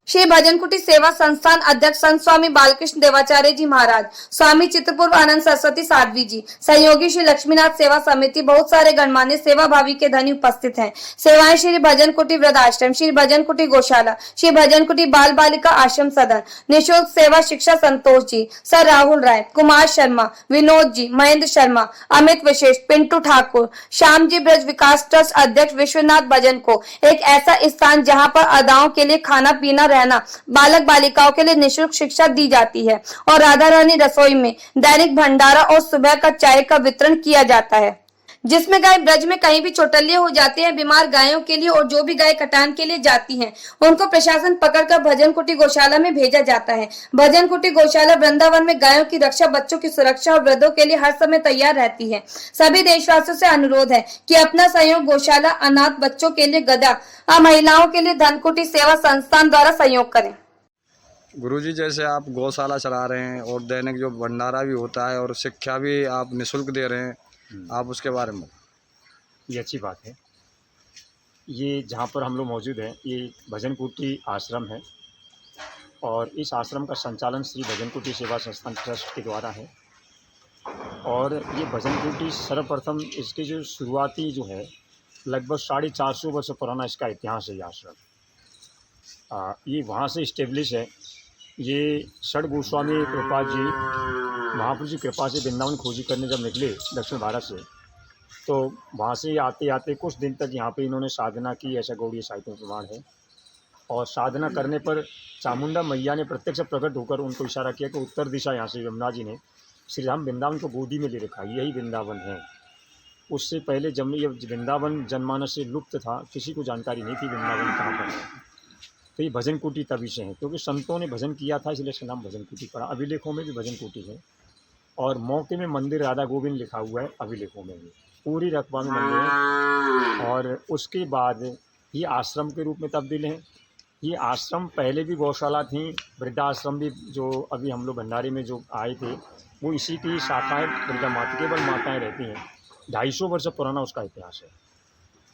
श्री भजन कुटी सेवा संस्थान अध्यक्ष संत स्वामी बालकृष्ण देवाचार्य जी महाराज, स्वामी चित्रपूर्व आनंद सरस्वती साध्वी जी, सहयोगी श्री लक्ष्मीनाथ सेवा समिति, बहुत सारे गणमान्य सेवा भावी के धनी उपस्थित हैं। सेवाएं श्री भजन कुटी वृद्धाश्रम, श्री भजन कुटी गौशाला, श्री भजन कुटी बाल बालिका आश्रम सदन, निःशुल्क सेवा शिक्षा संतोष जी, सर राहुल राय, कुमार शर्मा, विनोद जी, महेंद्र शर्मा, अमित विशेष, पिंटू ठाकुर, श्याम जी ब्रज विकास ट्रस्ट अध्यक्ष विश्वनाथ भजन को एक ऐसा स्थान जहां पर अदाओं के लिए खाना पीना रहना, बालक बालिकाओं के लिए निःशुल्क शिक्षा दी जाती है और राधा रानी रसोई में दैनिक भंडारा और सुबह का चाय का वितरण किया जाता है, जिसमें गाय ब्रज में कहीं भी चोटल्ले हो जाते हैं, बीमार गायों के लिए और जो भी गाय कटान के लिए जाती हैं, उनको प्रशासन पकड़कर भजन कुटी गौशाला में भेजा जाता है। भजन कुटी गौशाला वृंदावन में गायों की रक्षा, बच्चों की सुरक्षा और वृद्धों के लिए हर समय तैयार रहती है। सभी देशवासियों से अनुरोध है कि अपना सहयोग गौशाला, अनाथ बच्चों के लिए गधा, महिलाओं के लिए धनकुटी सेवा संस्थान द्वारा सहयोग करें। गुरुजी, जैसे आप गौशाला चला रहे हैं और दैनिक जो भंडारा भी होता है और शिक्षा भी आप निःशुल्क दे रहे हैं, आप उसके बारे में। ये अच्छी बात है। ये जहाँ पर हम लोग मौजूद हैं, ये भजन कुटी आश्रम है और इस आश्रम का संचालन श्री भजन कुटी सेवा संस्थान ट्रस्ट के द्वारा है। और ये भजन कुटी सर्वप्रथम इसकी जो शुरुआती जो है लगभग 450 वर्ष पुराना इसका इतिहास है। ये आश्रम ये वहाँ से इस्टेब्लिश है। ये षड गोस्वामी कृपा जी, महाप्रभु जी कृपा से वृंदावन खोजी करने जब निकले दक्षिण भारत से, तो वहाँ से आते आते कुछ दिन तक यहाँ पे इन्होंने साधना की, ऐसा गौड़ीय साहित्य में प्रमाण है। और साधना करने पर चामुंडा मैया ने प्रत्यक्ष प्रकट होकर उनको इशारा किया कि उत्तर दिशा यहाँ से यमुना जी ने श्री राम वृंदावन को गोदी में ले रखा, यही वृंदावन है। उससे पहले जब ये वृंदावन जनमानस से लुप्त था, किसी को जानकारी नहीं थी वृंदावन कहाँ पर है। तो ये भजन कुटी तभी से है, क्योंकि संतों ने भजन किया था, इसलिए इसका नाम भजन कुटी पड़ा। अभिलेखों में भी भजन कुटी है और मौके में मंदिर राधा गोविंद लिखा हुआ है अभिलेखों में भी, पूरी रकबा में मंदिर है। और उसके बाद ये आश्रम के रूप में तब्दील है। ये आश्रम पहले भी गौशाला थी, वृद्धाश्रम भी जो अभी हम लोग भंडारे में जो आए थे वो इसी की शाखाएँ, वृद्धा माता केवल माताएँ रहती हैं। 250 वर्ष पुराना उसका इतिहास है।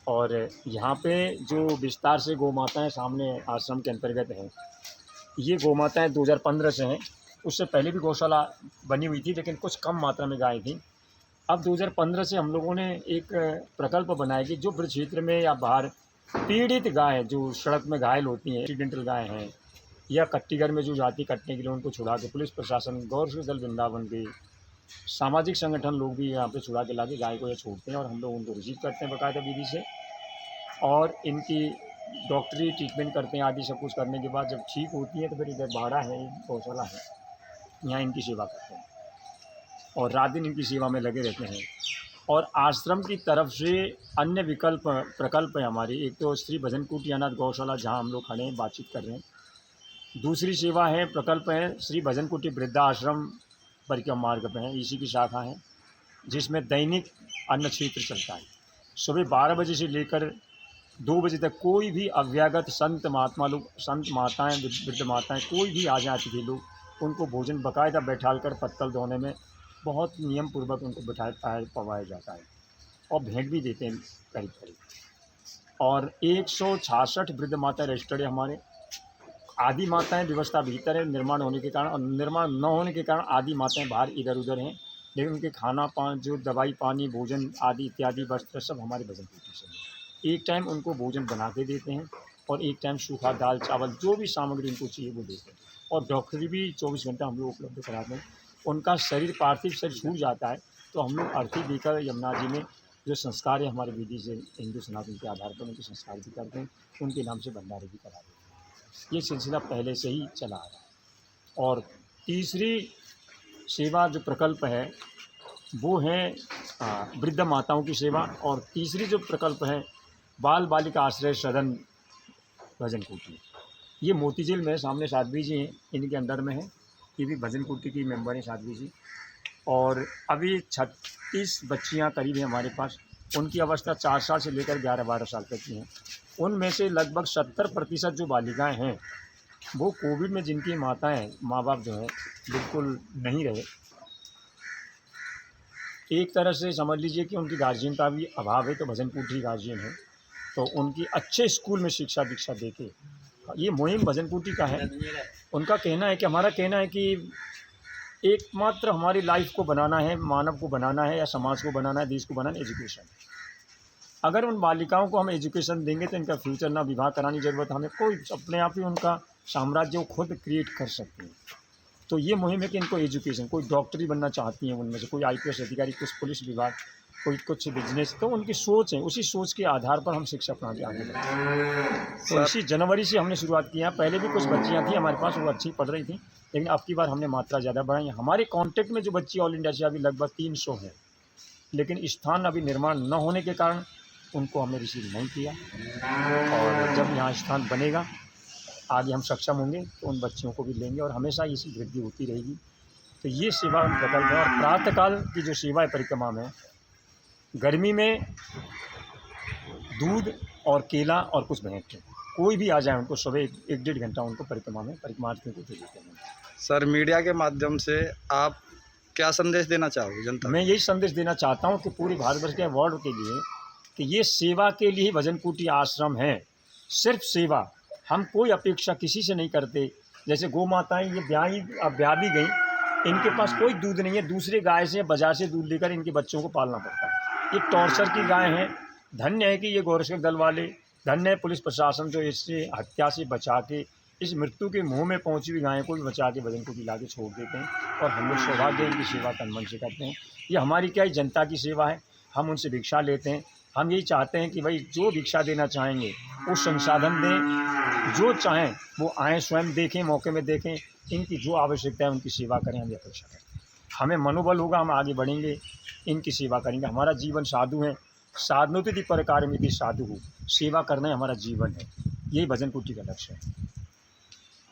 और यहाँ पे जो विस्तार से गौ माताएँ सामने आश्रम के अंतर्गत हैं, ये गौ माताएँ 2015 से हैं। उससे पहले भी गौशाला बनी हुई थी, लेकिन कुछ कम मात्रा में गायें थी। अब 2015 से हम लोगों ने एक प्रकल्प बनाया कि जो ब्रज क्षेत्र में या बाहर पीड़ित गाय, जो सड़क में घायल होती हैं, एक्सीडेंटल गाय हैं, या कट्टीघर में जो जाती कटने के लिए, उनको छुड़ा के पुलिस प्रशासन, गौर दल वृंदावन के सामाजिक संगठन लोग भी यहाँ पे छुड़ा के लाके गाय को ये छोड़ते हैं और हम लोग उनको रिसीव करते हैं बाकायदा विधि से, और इनकी डॉक्टरी ट्रीटमेंट करते हैं आदि सब कुछ करने के बाद जब ठीक होती है तो फिर इधर बाड़ा है, गौशाला है, यहाँ इनकी सेवा करते हैं और रात दिन इनकी सेवा में लगे रहते हैं। और आश्रम की तरफ से अन्य प्रकल्प है हमारी। एक तो श्री भजन कुटी अनाथ गौशाला, जहाँ हम लोग खड़े हैं बातचीत कर रहे हैं। दूसरी सेवा है, प्रकल्प है श्री भजन कुटी वृद्धाश्रम परिक्रमा मार्ग पे है, इसी की शाखा है, जिसमें दैनिक अन्न क्षेत्र चलता है। सुबह 12 बजे से लेकर 2 बजे तक कोई भी अव्यागत संत महात्मा लोग, संत माताएँ, वृद्ध माताएँ, कोई भी आ जाते थे लोग, उनको भोजन बाकायदा बैठाल कर पत्तल धोने में बहुत नियम पूर्वक उनको बैठाया पवाया जाता है और भेंट भी देते हैं करीब करीब। और 166 वृद्ध माता रजिस्टर्ड है हमारे। आदि माताएं व्यवस्था भीतर है निर्माण होने के कारण, और निर्माण न होने के कारण आदि माताएं बाहर इधर उधर हैं, लेकिन उनके खाना पान, जो दवाई पानी, भोजन आदि इत्यादि वस्त्र सब हमारे भजन कुटी से है। एक टाइम उनको भोजन बना के देते हैं और एक टाइम सूखा दाल चावल जो भी सामग्री उनको चाहिए वो देते हैं। और डॉक्टरी भी 24 घंटा हम लोग उपलब्ध कराते हैं। उनका शरीर, पार्थिव शरीर छूट जाता है तो हम लोग अर्थी देकर यमुना जी में जो संस्कार है हमारे विधि से हिंदू सनातन के आधार पर उनके संस्कार भी करते हैं, उनके नाम से भंडारे भी करा देते हैं। ये सिलसिला पहले से ही चला आ रहा है। और तीसरी सेवा जो प्रकल्प है वो है वृद्ध माताओं की सेवा, और तीसरी जो प्रकल्प है बाल बालिका आश्रय सदन भजन कुटी। ये मोतीझील में सामने साध्वी जी हैं, इनके अंदर में है। ये भी भजन कुटी की मेंबर हैं साध्वी जी। और अभी 36 बच्चियाँ करीब हैं हमारे पास। उनकी अवस्था 4 साल से लेकर 11-12 साल तक की हैं। उनमें से लगभग 70% जो बालिकाएं हैं वो कोविड में, जिनकी माताएं, माँ बाप जो हैं बिल्कुल नहीं रहे, एक तरह से समझ लीजिए कि उनकी गार्जियन का भी अभाव है, तो भजन कुटी गार्जियन है, तो उनकी अच्छे स्कूल में शिक्षा दीक्षा देके ये मुहिम भजन कुटी का है। उनका कहना है कि हमारा कहना है कि एकमात्र हमारी लाइफ को बनाना है, मानव को बनाना है या समाज को बनाना है, देश को बनाना है, एजुकेशन। अगर उन बालिकाओं को हम एजुकेशन देंगे तो इनका फ्यूचर ना विवाह कराने की ज़रूरत, हमें कोई अपने आप ही उनका साम्राज्य वो खुद क्रिएट कर सकते हैं। तो ये मुहिम है कि इनको एजुकेशन, कोई डॉक्टरी बनना चाहती हैं उनमें से, कोई IPS अधिकारी, कुछ पुलिस विभाग, कोई कुछ बिजनेस, तो उनकी सोच है, उसी सोच के आधार पर हम शिक्षा प्रणाली आगे बढ़ते हैं। तो इसी जनवरी से हमने शुरुआत की है। पहले भी कुछ बच्चियाँ थी हमारे पास, वो अच्छी पढ़ रही थी, लेकिन अब की बार हमने मात्रा ज़्यादा बढ़ाई है। हमारे कॉन्टेक्ट में जो बच्ची ऑल इंडिया से अभी लगभग 300 है, लेकिन स्थान अभी निर्माण न होने के कारण उनको हमने रिसीव नहीं किया। और जब यहाँ स्थान बनेगा, आगे हम सक्षम होंगे तो उन बच्चियों को भी लेंगे और हमेशा इसी वृद्धि होती रहेगी। तो ये सेवा प्रकल्प है। और प्रातःकाल की जो सेवा है परिक्रमा में, गर्मी में दूध और केला और कुछ भेंट, कोई भी आ जाए उनको सुबह 1-1.5 घंटा उनको परिक्रमा में परिक्रमार्थियों को दे देते हैं। सर, मीडिया के माध्यम से आप क्या संदेश देना चाहोगे जनता को? मैं यही संदेश देना चाहता हूँ कि पूरे भारतवर्ष के अवार्ड के लिए कि ये सेवा के लिए भजन कुटी आश्रम है, सिर्फ सेवा। हम कोई अपेक्षा किसी से नहीं करते। जैसे गौ माताएँ ये ब्याह भी गई, इनके पास कोई दूध नहीं है, दूसरे गाय से बाजार से दूध लेकर इनके बच्चों को पालना पड़ता है। ये टॉर्चर की गाय हैं। धन्य है कि ये गौरक्षक दल वाले, धन्य है पुलिस प्रशासन जो इससे हत्या से बचा के, इस मृत्यु के मुंह में पहुंची हुई गायों को भी बचा के भजन कुटी ला के छोड़ देते हैं। और हम लोग सौभाग्य इनकी सेवा तन मन से करते हैं। ये हमारी क्या है, जनता की सेवा है। हम उनसे भिक्षा लेते हैं। हम यही चाहते हैं कि भाई जो भिक्षा देना चाहेंगे वो संसाधन दें, जो चाहें वो आएँ, स्वयं देखें, मौके में देखें, इनकी जो आवश्यकता है उनकी सेवा करें। हम ये अपेक्षा करें, हमें मनोबल होगा, हम आगे बढ़ेंगे, इनकी सेवा करेंगे। हमारा जीवन साधु है, साधनोतिथि परकारमिति साधु, सेवा करना हमारा जीवन है। यही भजन कुटी का लक्ष्य है।